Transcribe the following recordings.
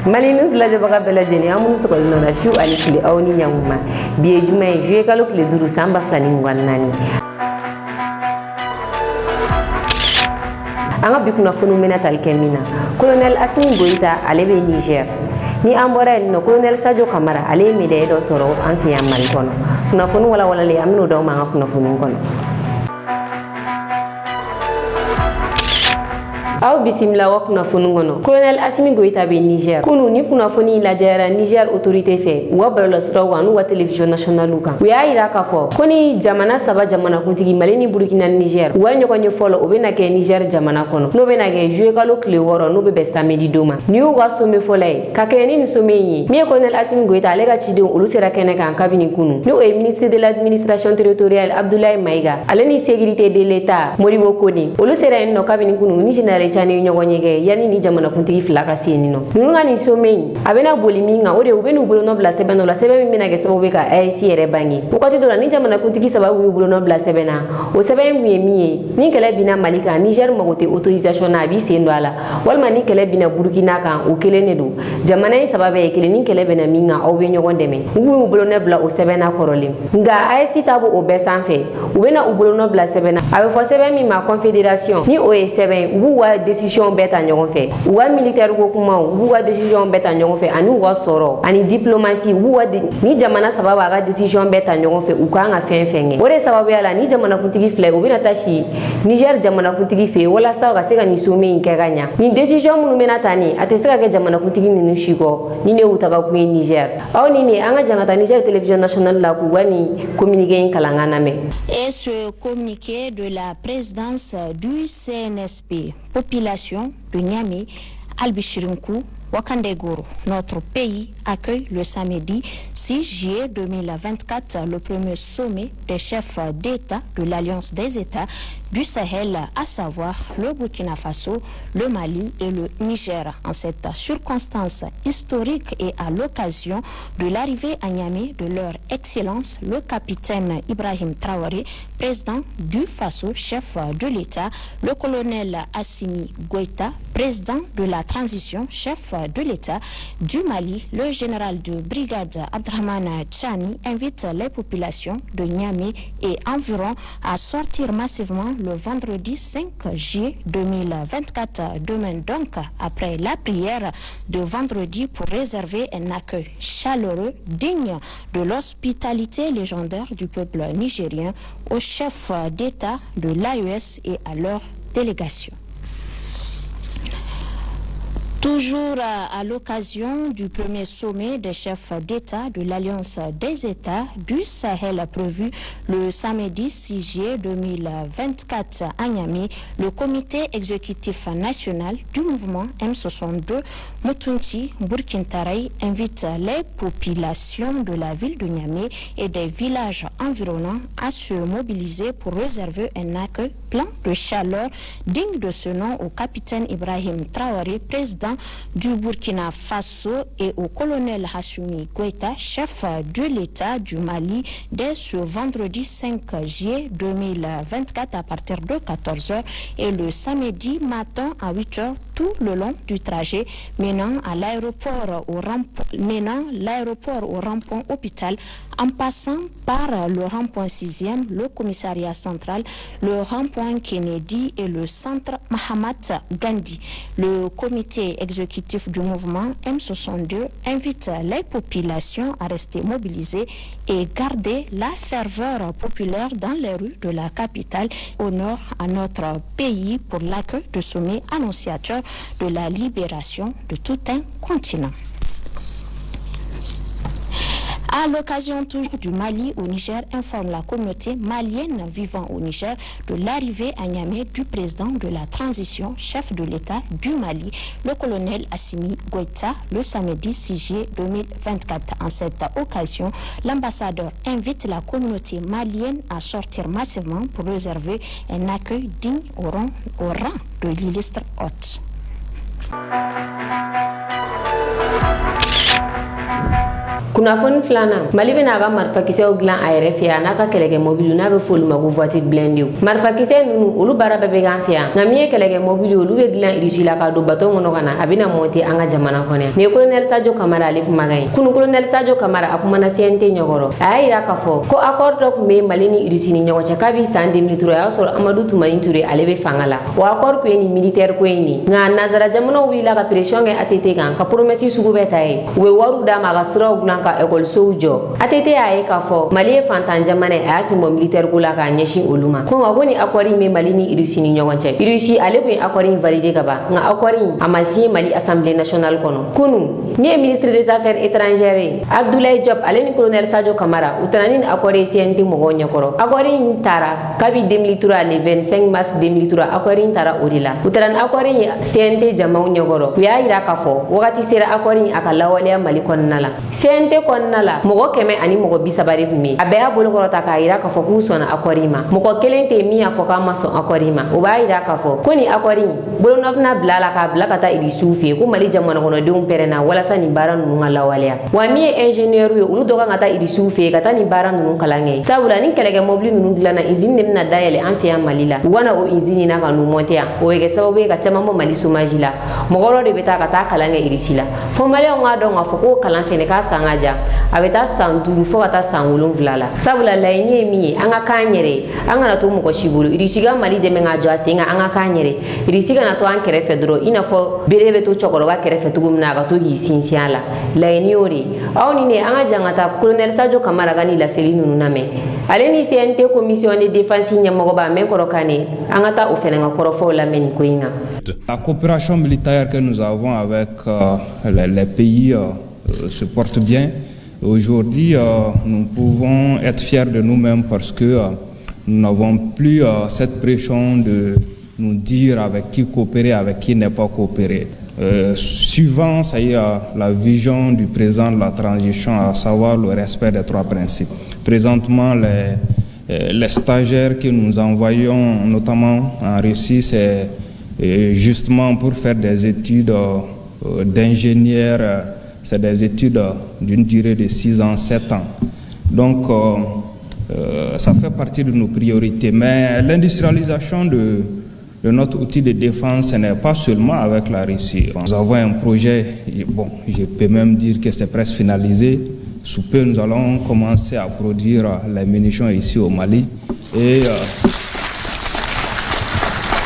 Malinus lajabaga bɛɛ lajɛlen an minnu sɔgɔlen nɔ su ani tile aw ni ɲankuma bi ye juma ye juillet kalo tile 5 san 2024 an ka bi kunnafoniw bɛna tali kɛ min na colonel Assimi Goïta ale bɛ Niger ni an bɔra yen nɔ colonel Sadio Kamara ale ye médaille dɔ sɔrɔ an fɛ yan Mali kɔnɔ kunnafoni walawalalen an bɛn'o d'aw ma an ka kunnafoniw kɔnɔ. Aw bisimila wa kunnafoni kɔnɔ colonel Assimi Goïta bɛ Niger kunu ni kunnafoni lajɛra Niger autorité fɛ u ka bɔlɔlɔsiraw kan n'u ka télévision nationale kan u y'a yira k'a fɔ ko ni jamana saba jamanakuntigi Mali ni Burkina ni Niger u ka ɲɔgɔn ye fɔlɔ o bɛna kɛ Niger jamana kɔnɔ n'o bɛna kɛ juillet kalo tile 6 n'o bɛ bɛn samedi don ma ni y'u ka sommet fɔlɔ ye ka kɛɲɛ ni nin sommet ye min ye colonel Assimi Goïta ale ka cidenw olu sera kɛnɛ kan kabini kunu ni o ye ministre de l'administration territoriale Abdoulaye Maïga ale ni sécurité de l'État Modibo Kone olu sera yen nɔ kabini kunu ni général Tchani ɲɔgɔn ye kɛ yani ni jamanakuntigi fila ka se yen nɔ ninnu ka nin sommet a bɛna boli min kan o de u bɛ n'u bolonɔ bila sɛbɛn dɔ la sɛbɛn min bɛna kɛ sababu ye ka AES yɛrɛ bange wagati dɔ la ni jamanakuntigi saba y'u bolonɔ bila sɛbɛn na o sɛbɛn kun ye min ye ni kɛlɛ binna Mali kan Niger mago tɛ autorisation na a b'i sen don a la walima ni kɛlɛ binna Burkina kan o kelen de don jamana ye saba bɛɛ ye kelen ni kɛlɛ bɛna min kan aw bɛ ɲɔgɔn dɛmɛ u b'u bolonɔ bila o sɛbɛn na kɔrɔlen nka AES ta b'o bɛɛ sanfɛ u bɛna u bolonɔ bila sɛbɛn na a bɛ fɔ sɛbɛn min ma confédération ni o ye sɛbɛn u b'u ka décision bɛɛ ta ɲɔgɔn fɛ u ka militaire ko kumaw u b'u ka décision bɛɛ ta ɲɔgɔn fɛ ani u ka sɔrɔ ani diplomatie u b'u ka ni jamana saba b'a ka décision bɛɛ ta ɲɔgɔn fɛ u kan ka fɛn fɛn kɛ o de sababuya la ni jamanakuntigi filɛ u bɛna taa si Niger jamanakuntigi fɛ yen walasa ka se ka nin sommet in kɛ ka ɲa nin décision minnu bɛna ta nin a tɛ se ka kɛ jamanakuntigi ninnu si kɔ ni ne y'u taga kun ye Niger aw ni ne an ka jan ka taa Niger télévision nationale la k'u ka nin communiqué in kalan ka lamɛn. Et ce communiqué de la présidence du CNSP population de Niamey, Albichirinkou, Wakande Goro, notre pays accueille le samedi 6 juillet 2024 le premier sommet des chefs d'État de l'Alliance des États du Sahel, à savoir le Burkina Faso, le Mali et le Niger. En cette circonstance historique et à l'occasion de l'arrivée à Niamey de leur Excellence le capitaine Ibrahim Traoré, président du Faso, chef de l'État, le colonel Assimi Goïta, président de la transition, chef de l'État du Mali, le général de brigade Abdrahmane Tchani invite les populations de Niamey et environ à sortir massivement le vendredi 5 juillet 2024, demain donc, après la prière de vendredi pour réserver un accueil chaleureux, digne de l'hospitalité légendaire du peuple nigérien au chef d'État de l'AES et à leur délégation. Toujours à l'occasion du premier sommet des chefs d'État de l'Alliance des États du Sahel prévu le samedi 6 juillet 2024 à Niamey, le comité exécutif national du mouvement M62 Mutunti Burkintaray invite les populations de la ville de Niamey et des villages environnants à se mobiliser pour réserver un accueil plein de chaleur digne de ce nom au capitaine Ibrahim Traoré, président du Burkina Faso, et au colonel Assimi Goïta, chef de l'État du Mali, dès ce vendredi 5 juillet 2024 à partir de 14h et le samedi matin à 8h tout le long du trajet menant l'aéroport au rond-point hôpital en passant par le rond-point 6e, le commissariat central, le rond-point Kennedy et le centre Mahamat Gandhi. Le comité exécutif du mouvement M62 invite les populations à rester mobilisées et garder la ferveur populaire dans les rues de la capitale. Honneur à notre pays pour l'accueil de sommet annonciateur de la libération de tout un continent. À l'occasion toujours du Mali au Niger, informe la communauté malienne vivant au Niger de l'arrivée à Niamey du président de la transition, chef de l'État du Mali, le colonel Assimi Goïta, le samedi 6 juillet 2024. En cette occasion, l'ambassadeur invite la communauté malienne à sortir massivement pour réserver un accueil digne au rang de l'illustre hôte. Kunafoni flana Mali bena ga marfa kisɛw gilan a yɛrɛ fɛ yan n'a ka kɛlɛkɛ mobile n'a bɛ f'olu ma ko voiture blindée marfa kisɛ nunu olu baara bɛɛ bɛ k'an fɛ yan nka min ye kɛlɛkɛ mobile olu bɛ gilan Irisi la ka don bateau kɔnɔ ka na a bɛna monter an ka jamana kɔnɔ yan. Nin ye colonel Sadio Kamara ale kumakan ye. Kunu colonel Sadio Kamara a kumana CNT ɲɛkɔrɔ a y'a yira k'a fɔ ko accord dɔ tun bɛ Mali ni Irisi ni ɲɔgɔn cɛ k'a bi san 2003 a y'a sɔrɔ Amadu Tumani Ture ale bɛ fanga la o accord kun ye nin militaire ko ye nin nka nanzara jamanaw wulila ka pression kɛ ATT kan ka promesse sugu bɛɛ ta ye u bɛ wariw d'a ma a ka siraw dilan ka écolesow jɔ ATT y'a ye k'a fɔ Mali ye fantan jamana ye a y'a sen bɔ militaire ko la k'a ɲɛsin olu ma ko nka ko ni accord in bɛ Mali ni Irisi ni ɲɔgɔn cɛ Irisi ale kun ye accord in valider ka ban nka accord in a ma signé Mali Assemblée nationale kɔnɔ kunu ni ye ministre des affaires étrangères ye Abdoulaye Diop ale ni colonel Sadio Kamara u taara ni accord ye CNT mɔgɔw ɲɛkɔrɔ accord in taara kabi 2003 le 25 mars 2003 accord in taara o de la u taara ni accord in ye CNT jamaw ɲɛkɔrɔ u y'a yira k'a fɔ wagati sera accord in a ka lawaleya Mali kɔnɔna la CNT kɔnɔna la mɔgɔ 100 ani mɔgɔ 30 de tun bɛ a bɛɛ y'a bolokɔrɔta k'a yira k'a fɔ k'u sɔnna accord in ma mɔgɔ kelen tɛ min y'a fɔ k'a ma sɔn accord in ma o b'a yira k'a fɔ ko ni accord in bolonɔ bɛna bila a la k'a bila ka taa Irisiw fɛ yen ko Mali jamana kɔnɔdenw pɛrɛnna walasa nin baara ninnu ka lawaleya wa min ye ingénieur ye olu dɔ kan ka taa Irisiw fɛ yen ka taa nin baara ninnu kalan kɛ sabula ni kɛlɛkɛ mobile ninnu dilanna usine de bɛna dayɛlɛ an fɛ yan Mali la u kana o usine na ka n'u monter yan o bɛ kɛ sababu ye ka caman bɔ Mali chômage la mɔgɔ dɔ de bɛ taa ka taa kalan kɛ Irisi la fo maliyɛnw k'a dɔn k'a fɔ k'o kalan fɛnɛ k'a san ka jan a bɛ taa san 5 fo ka taa san 7 la sabula laɲini ye min ye an ka k'an yɛrɛ an kana to mɔgɔ si bolo Irisi ka Mali dɛmɛ ka jɔ a sen kan an ka k'an yɛrɛ Irisi kana to an kɛrɛfɛ dɔrɔn i n'a fɔ bere bɛ to cɛkɔrɔba kɛrɛfɛ cogo min na a ka to k'i sinsin a la laɲini y'o de aw ni ne an ka jan ka taa colonel Sadio Kamara ka ni laseli ninnu lamɛn ale ni CNT commission de défense ɲɛmɔgɔ b'a mɛn kɔrɔ kan ne an ka taa o fɛnɛ ka kɔrɔfɔw lamɛn nin ko in kan. La coopération militaire que nous avons avec les pays se porte bien. Aujourd'hui, nous pouvons être fiers de nous-mêmes parce que nous n'avons plus cette pression de nous dire avec qui coopérer, avec qui ne pas coopérer. Suivant ça y est, la vision du président de la transition, à savoir le respect des 3 principes. Présentement, les stagiaires que nous envoyons, notamment en Russie, c'est justement pour faire des études d'ingénieur. C'est des études d'une durée de 6 ans, 7 ans. Donc, ça fait partie de nos priorités. Mais l'industrialisation de notre outil de défense, ce n'est pas seulement avec la Russie. Nous avons un projet, bon, je peux même dire que c'est presque finalisé. Sous peu, nous allons commencer à produire les munitions ici au Mali. Et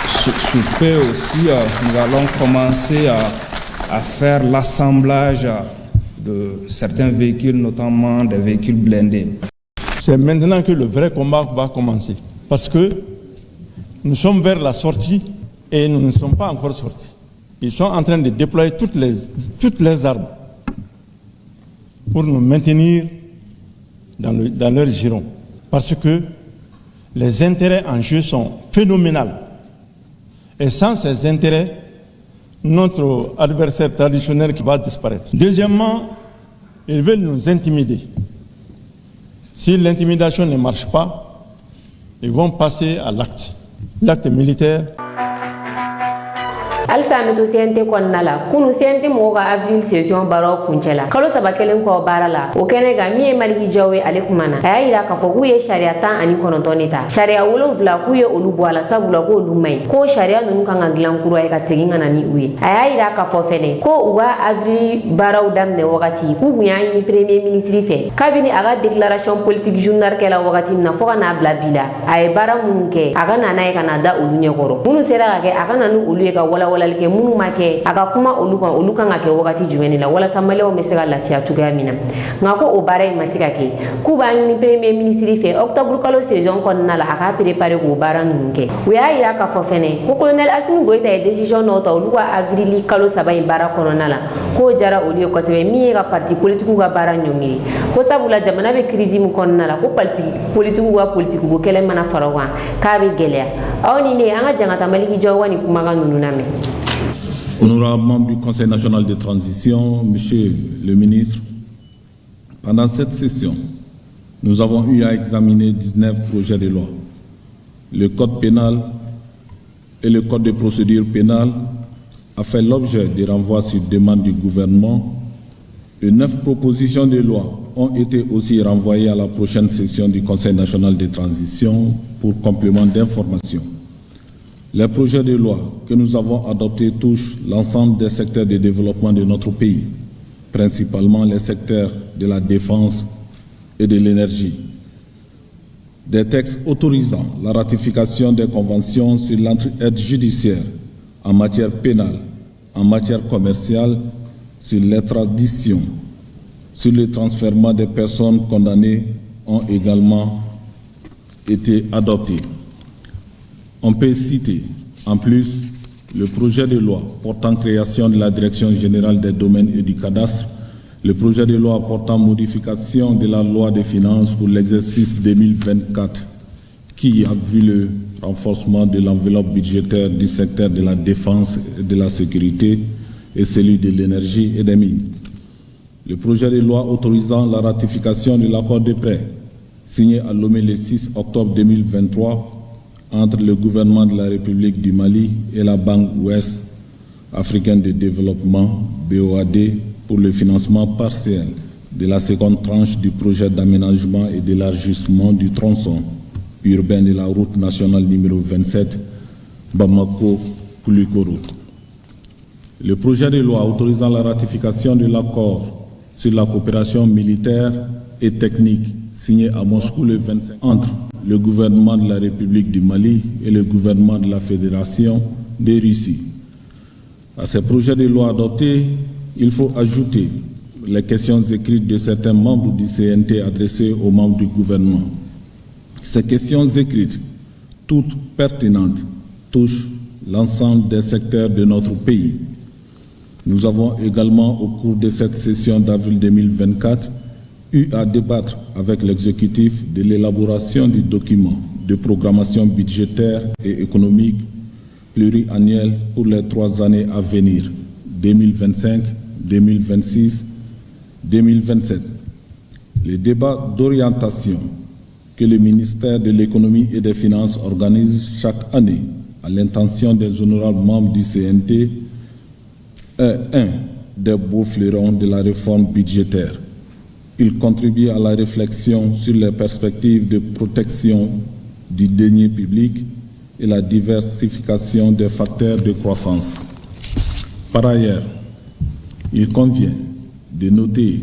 sous peu aussi, nous allons commencer à faire l'assemblage de certains véhicules, notamment des véhicules blindés. C'est maintenant que le vrai combat va commencer. Parce que nous sommes vers la sortie et nous ne sommes pas encore sortis. Ils sont en train de déployer toutes les armes pour nous maintenir dans leur giron. Parce que les intérêts en jeu sont phénoménaux. Et sans ces intérêts, notre adversaire traditionnel qui va disparaître. Deuxièmement, ils veulent nous intimider. Si l'intimidation ne marche pas, ils vont passer à l'acte militaire. Alsa meto CNT kɔnɔna la kunu CNT mɔgɔw ka avril session baaraw kuncɛ la kalo 3 kelen kɔ baara la o kɛnɛ kan min ye Maliki Jawo ye ale kumana a y'a yira k'a fɔ k'u ye sariya 19 de ta sariya 7 k'u ye olu bɔ a la sabula k'olu man ɲi ko sariya ninnu kan ka dilan kura ye ka segin ka na ni u ye a y'a yira k'a fɔ fɛnɛ ko u ka avril baaraw daminɛ wagati k'u kun y'a ɲini premier ministre fɛ kabini a ka déclaration politique journal kɛla wagati min na fo ka n'a bila bi la a ye baara minnu kɛ a ka na n'a ye ka na da olu ɲɛkɔrɔ minnu sera ka kɛ a ka na ni olu ye ka walawalali kɛ minnu ma kɛ a ka kuma olu kan ka kɛ wagati jumɛn la walasa maliyɛnw bɛ se ka lafiya cogoya min na nka ko o baara in ma se ka kɛ k'u b'a ɲini premier ministre fɛ octobre kalo saison kɔnɔna la a k'a préparer k'o baara ninnu kɛ u y'a yira k'a fɔ fɛnɛ ko colonel Assimi Goïta ye décision dɔw ta olu ka avril kalo 3 in baara kɔnɔna la k'o jara olu ye kosɛbɛ min ye ka parti politique ka baara ɲɔngiri ko sabula jamana bɛ crise min kɔnɔna la ko parti politique ka politique ko kɛlɛ mana fara o kan k'a bɛ gɛlɛya aw ni ne an ka jangata Maliki Jawo ni kumakan ninnu lamɛn. Honorable membre du Conseil national de transition, Monsieur le ministre, pendant cette session, nous avons eu à examiner 19 projets de loi. Le Code pénal et le Code de procédure pénale a fait l'objet de renvois sur demande du gouvernement et 9 propositions de loi ont été aussi renvoyés à la prochaine session du Conseil national de transition pour complément d'information. Les projets de loi que nous avons adoptés touchent l'ensemble des secteurs de développement de notre pays, principalement les secteurs de la défense et de l'énergie. Des textes autorisant la ratification des conventions sur l'entraide judiciaire en matière pénale, en matière commerciale, sur l'extradition, sur le transfèrement des personnes condamnées ont également été adoptés. On peut citer, en plus, le projet de loi portant création de la Direction générale des domaines et du cadastre, le projet de loi portant modification de la loi des finances pour l'exercice 2024, qui a vu le renforcement de l'enveloppe budgétaire du secteur de la défense et de la sécurité et celui de l'énergie et des mines. Le projet de loi autorisant la ratification de l'accord de prêt signé à Lomé le 6 octobre 2023 entre le gouvernement de la République du Mali et la Banque ouest africaine de développement, BOAD, pour le financement partiel de la seconde tranche du projet d'aménagement et d'élargissement du tronçon urbain de la route nationale numéro 27, Bamako-Koulikoro. Le projet de loi autorisant la ratification de l'accord sur la coopération militaire et technique signé à Moscou le 25 entre le gouvernement de la République du Mali et le gouvernement de la Fédération de Russie. À ces projets de loi adoptés, il faut ajouter les questions écrites de certains membres du CNT adressées aux membres du gouvernement. Ces questions écrites, toutes pertinentes, touchent l'ensemble des secteurs de notre pays. Nous avons également, au cours de cette session d'avril 2024, eu à débattre avec l'exécutif de l'élaboration du document de programmation budgétaire et économique pluriannuel pour les 3 années à venir, 2025, 2026, 2027. Les débats d'orientation que le ministère de l'Économie et des Finances organise chaque année à l'intention des honorables membres du CNT est un des beaux fleurons de la réforme budgétaire. Il contribue à la réflexion sur les perspectives de protection du denier public et la diversification des facteurs de croissance. Par ailleurs, il convient de noter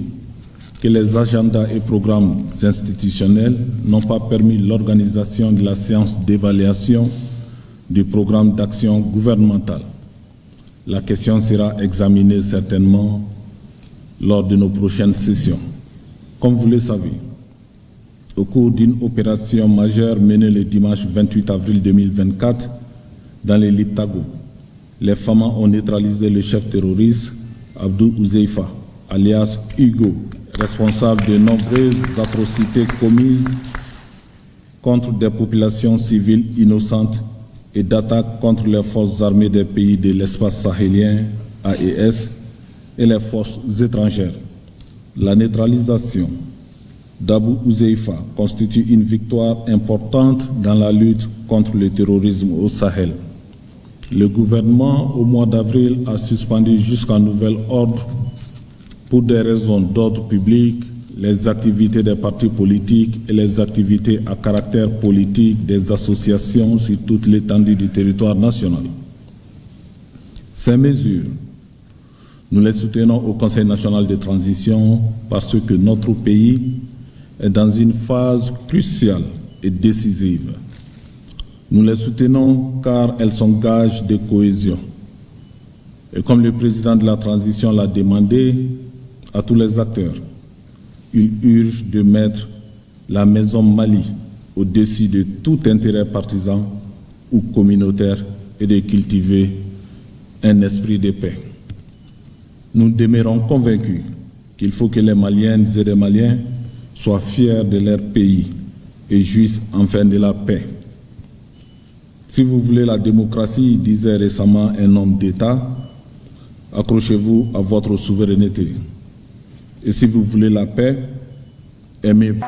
que les agendas et programmes institutionnels n'ont pas permis l'organisation de la séance d'évaluation du programme d'action gouvernementale. La question sera examinée certainement lors de nos prochaines sessions. Comme vous le savez, au cours d'une opération majeure menée le dimanche 28 avril 2024 dans les Liptako, les FAMA ont neutralisé le chef terroriste Abdou Ouzeifa, alias Hugo, responsable de nombreuses atrocités commises contre des populations civiles innocentes et d'attaques contre les forces armées des pays de l'espace sahélien, AES, et les forces étrangères. La neutralisation d'Abou Ouzeifa constitue une victoire importante dans la lutte contre le terrorisme au Sahel. Le gouvernement, au mois d'avril, a suspendu jusqu'à nouvel ordre, pour des raisons d'ordre public, les activités des partis politiques et les activités à caractère politique des associations sur toute l'étendue du territoire national. Ces mesures, nous les soutenons au Conseil national de transition parce que notre pays est dans une phase cruciale et décisive. Nous les soutenons car elles sont gages de cohésion. Et comme le président de la transition l'a demandé à tous les acteurs, il urge de mettre la maison Mali au-dessus de tout intérêt partisan ou communautaire et de cultiver un esprit de paix. Nous demeurons convaincus qu'il faut que les Maliennes et les Maliens soient fiers de leur pays et jouissent enfin de la paix. Si vous voulez la démocratie, disait récemment un homme d'État, accrochez-vous à votre souveraineté. Et si vous voulez la paix, aimez-vous.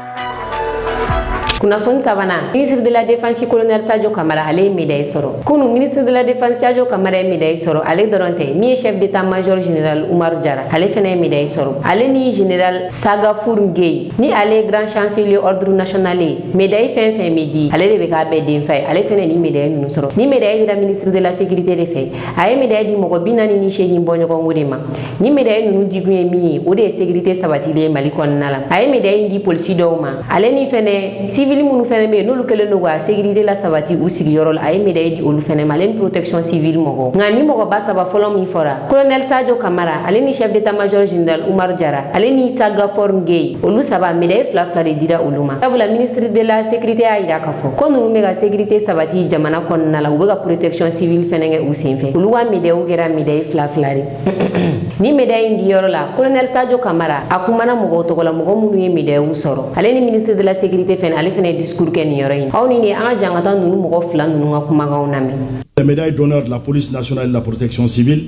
Kunafoni sabana ministre de la défense colonel Sadio Kamara ale médaille soro kunu ministre de la défense Sadio Kamara médaille soro ale doronte mi chef d'état-major général Oumar Diarra ale fene médaille soro ale ni général Sagafour Gueye ni ale grand chancelier ordre national médaille fin midi ale de be ka be den fay ale fene ni médaille nunu soro ni médaille de la ministre de la sécurité de fait ay médaille di moko binani ni cheikh mbonyo ko ngudima ni médaille nunu diguye mi o de sécurité sabati le mali kon nala ay médaille di police dowma ale ni fene civil munu fene be no lukele no wa sécurité la sabati ou sigi yorol ay médaille di olu fene malen protection civile moko ngani moko basaba folom mi fora colonel Sadio Kamara ale ni chef d'état-major général Oumar Diarra ale ni Sagafour Gueye olu saba médaille fla de dira uluma tabula ministre de la sécurité a ira kafo ko nu mega sécurité sabati jamana kon nala u bega protection civile fene u senfe ulu wa médaille gera médaille fla ni médaille ndi yorola colonel Sadio Kamara akumana mogo to gola mogo munu ye médaille soro ale ni ministre de la sécurité fene ale fene discours ken yoroyin awni ni anga jangata nunu mogo fla nunu ngakuma gawnami. Les médailles d'honneur de la police nationale et de la protection civile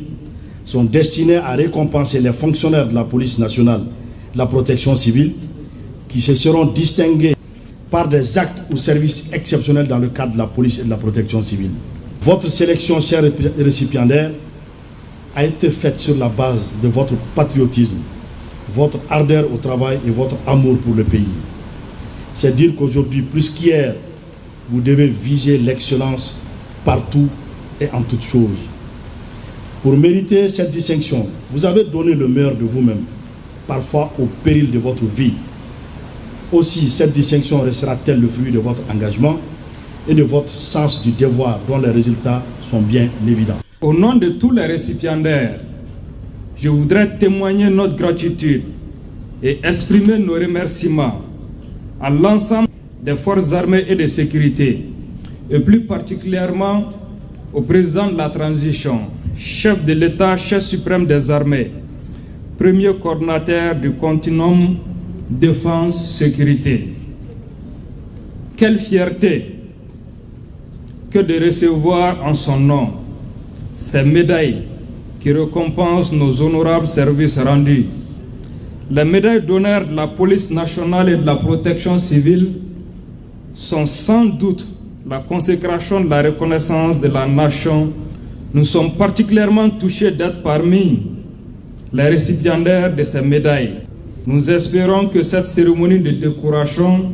sont destinées à récompenser les fonctionnaires de la police nationale et de la protection civile qui se seront distingués par des actes ou services exceptionnels dans le cadre de la police et de la protection civile. Votre sélection, chers récipiendaires, a été faite sur la base de votre patriotisme, votre ardeur au travail et votre amour pour le pays. C'est dire qu'aujourd'hui, plus qu'hier, vous devez viser l'excellence partout et en toutes choses. Pour mériter cette distinction, vous avez donné le meilleur de vous-même, parfois au péril de votre vie. Aussi, cette distinction restera-t-elle le fruit de votre engagement et de votre sens du devoir dont les résultats sont bien évidents. Au nom de tous les récipiendaires, je voudrais témoigner notre gratitude et exprimer nos remerciements à l'ensemble des forces armées et de sécurité, et plus particulièrement au président de la transition, chef de l'État, chef suprême des armées, premier coordinateur du continuum défense-sécurité. Quelle fierté que de recevoir en son nom ces médailles qui récompensent nos honorables services rendus. Les médailles d'honneur de la police nationale et de la protection civile sont sans doute la consécration de la reconnaissance de la nation. Nous sommes particulièrement touchés d'être parmi les récipiendaires de ces médailles. Nous espérons que cette cérémonie de décoration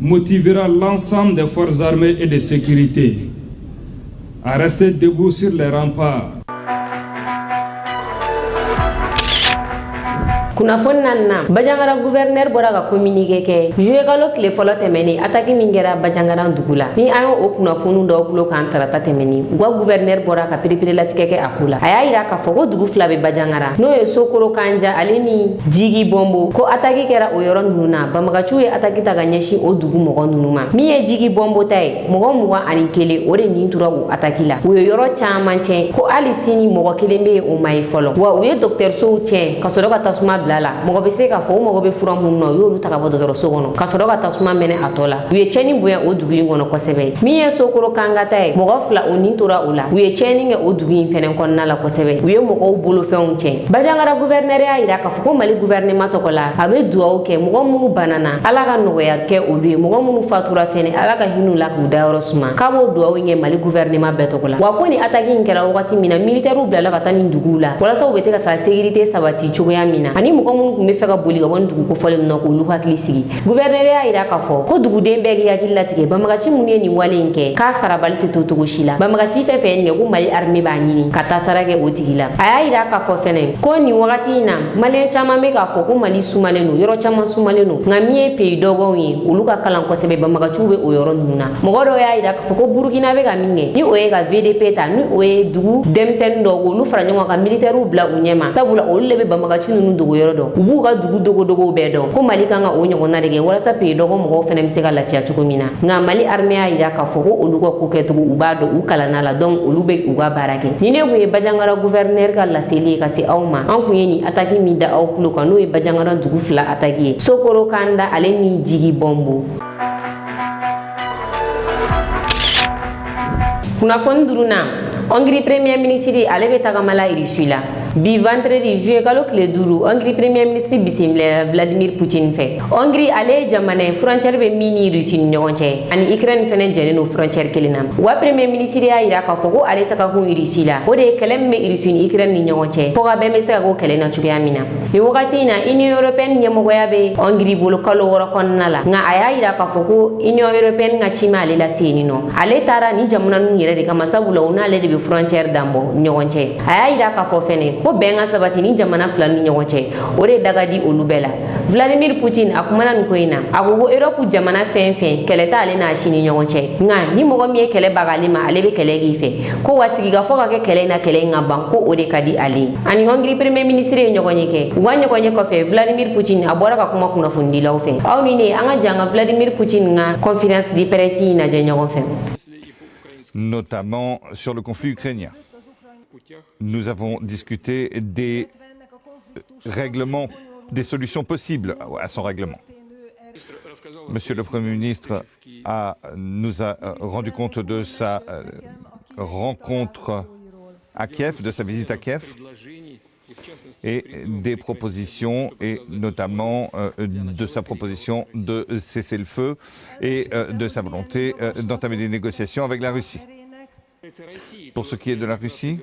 motivera l'ensemble des forces armées et de sécurité à rester debout sur les remparts. Kunafoni nanna Bajangara gouverneur bora ka communiqué ke jouer kalo tile folo temeni ataki mingera Bajangara dugula ni ayo o kunafonu do kulo kan tarata temeni gwa gouverneur bora ka piripiri latike ke akula aya ira ka fogo dugu flabe Bajangara no e sokoro kanja aleni jigi bombo ko ataki kera o yoron nuna bamagachu e ataki taganyeshi o dugu mogo nunuma mi e jigi bombo tay mogo muwa ani kele ore ni tura o ataki la o yoro chamanche ko ali sini mogo kelembe o mai folo wa o ye docteur so che kasoro ka tasuma lala mogo be se ka fo mogo be furam munno yo lu taka bodo so gono ka soro ka tasuma mene atola wiye cheni buya o dugu ngono ko sebe mi ye sokoro kanga tay mogo fla oni tura ula wiye cheni nge o dugu fenen kon nala ko sebe wiye mogo bolo feun che Bajangara gouverneur ya ira ka fo mali gouvernement to kola abe duwa ke mogo munu banana ala ka no ya ke o bi mogo munu fatura fene ala ka hinu la ku da rosma ka bo duwa nge mali gouvernement be to kola wa ko ni ataki ngela wakati mina militaire bla la ka tani dugula wala so be te ka sa sécurité sabati chugoya mina ani mogo munu kumbe feka boli ga won dugu ko fole no ko lu hakli sigi gouverneur ya ira ka fo ko dugu dembe ya killatike bamagachi munye ni walenke ka sarabalti to to shila bamagachi fe fe nge ko mali army ba nyini kata sarage otigila aya ira ka fo fene ko ni wakati na male chama me ka fo ko mali sumale no yoro chama sumale no ngamie pe dogo yi uluka kalan ko sebe bamagachi be o yoro nuna mogodo ya ira ka fo ko burkina be ga minge ni o e ga VDP ta ni o e dugu demsen do ko lu franyo ka militaire bla unyema tabula o lebe bamagachi nunu do yoro do ubu ga dugu dogo be do ko mali kanga o nyogo na dege wala sa pe dogo mo fene mi se ga lafiya chukumina nga mali armée ya ira ka fo ko olugo ko ketu ubado ukala na la don olube uga barake ni ne buye Bajangara gouverneur ka la seli ka si awma an ku yeni ataki mi da aw kulo ka no e Bajangara dugu fla ataki sokoro kanda ale ni jigi bombo kuna fonduruna Hongrie premier ministre ale be tagamala irisuila bi vendredi juillet kalo tile 5 Hongrie premier ministre bisimila Vladimir Putin fe Hongrie ale jamana frontière be mini Russie ni ɲɔgɔn cɛ ani Ukraine fɛnɛ jɛlen no frontière kelen na wa premier ministre ya yira ka fɔ ko ale taga kun Russie la o de ye kɛlɛ min bɛ Russie ni Ukraine ni ɲɔgɔn cɛ fo ka bɛn bɛ se ka ko kɛlɛ na cogoya min na ni wagati in na Union européenne ɲɛmɔgɔya bɛ Hongrie bolo kalo 6 kɔnɔna la nka a y'a yira ka fɔ ko Union européenne ka ci ma ale lase yen nɔ ale taara ni jamana ninnu yɛrɛ de kama sabula u n'ale de bɛ frontière danbɔ ɲɔgɔn cɛ a y'a yira ka fɔ fɛnɛ ko bɛn ka sabati ni jamana fila ni ɲɔgɔn cɛ o de daga di olu bɛɛ la Vladimir Putin a kumana nin ko in na a ko Europe jamana fɛn fɛn kɛlɛ t'ale n'a si ni ɲɔgɔn cɛ nka ni mɔgɔ min ye kɛlɛ baga ale ma ale bɛ kɛlɛ k'i fɛ ko wa sigi ka fɔ ka kɛ kɛlɛ in na kɛlɛ in ka ban ko o de ka di ale ani Hongrie premier ministre ye ɲɔgɔn ye kɛ u ka ɲɔgɔn ye kɔfɛ Vladimir Putin a bɔra ka kuma kunnafonidilaw fɛ aw ni ne an ka jan ka Vladimir Putin ka conférence de presse in lajɛ ɲɔgɔn fɛ. Notamment sur le conflit ukrainien. Nous avons discuté des règlements, des solutions possibles à son règlement. Monsieur le Premier ministre nous a rendu compte de sa rencontre à Kiev, de sa visite à Kiev, et des propositions, et notamment de sa proposition de cesser le feu et de sa volonté d'entamer des négociations avec la Russie. Pour ce qui est de la Russie,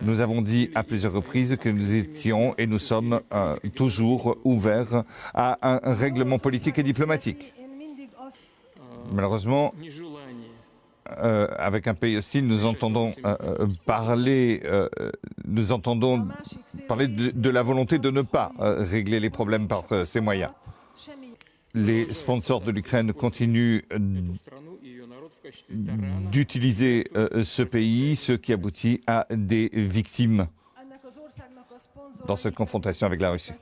nous avons dit à plusieurs reprises que nous étions et nous sommes toujours ouverts à un règlement politique et diplomatique. Malheureusement, avec un pays hostile, nous entendons parler de la volonté de ne pas régler les problèmes par ces moyens. Les sponsors de l'Ukraine continuent d'utiliser ce pays, ce qui aboutit à des victimes dans cette confrontation avec la Russie.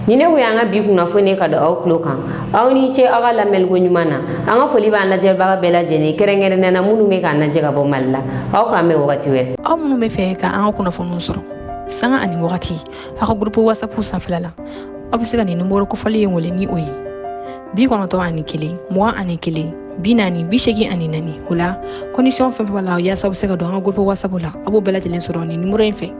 Ni ne wuya nga bi kunnafoni ka da aw klo kan aw ni ce aw ka lamel ko ɲuman na an ka foli b'an lajɛbaga bɛɛ lajɛlen kɛrɛnkɛrɛnnen na minnu bɛ k'an lajɛ ka bɔ Mali la aw k'an mɛn wagati wɛrɛ aw minnu bɛ fɛ ka an ka kunnafoniw sɔrɔ sanga ani wagati aw ka groupe WhatsApp sanfɛla la aw bɛ se ka nin numéro kofɔli in wele ni o ye 91 21 41 40 84 o la condition fɛn fɛn b'a la yaasa aw bɛ se ka don an ka groupe WhatsApp la a b'o bɛɛ lajɛlen sɔrɔ nin numéro in fɛ